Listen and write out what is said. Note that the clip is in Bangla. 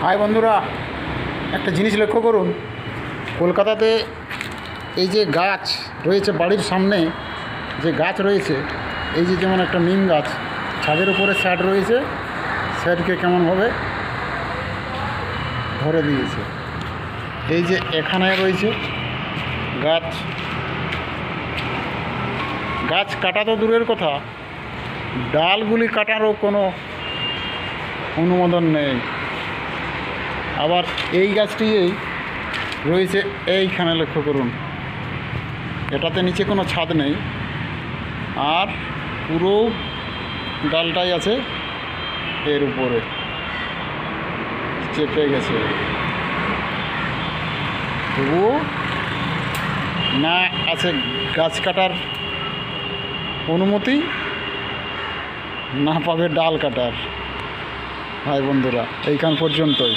হাই বন্ধুরা, একটা জিনিস লক্ষ্য করুন। কলকাতাতে এই যে গাছ রয়েছে, বাড়ির সামনে যে গাছ রয়েছে, এই যে যেমন একটা নিম গাছ, ছাদের উপরে শ্যাড রয়েছে, শ্যাডকে কেমনভাবে ধরে দিয়েছে। এই যে এখানে রয়েছে গাছ, গাছ কাটা তো দূরের কথা, ডালগুলি কাটারও কোনো অনুমোদন নেই। আবার এই গাছটি রয়েছে এইখানে, লক্ষ্য করুন, এটাতে নিচে কোনো ছাদ নেই, আর পুরো ডালটাই আছে এর উপরে চেপে গেছে। তবুও না আছে গাছ কাটার অনুমতি, না পাবে ডাল কাটার। ভাই বন্ধুরা, এইখান পর্যন্তই।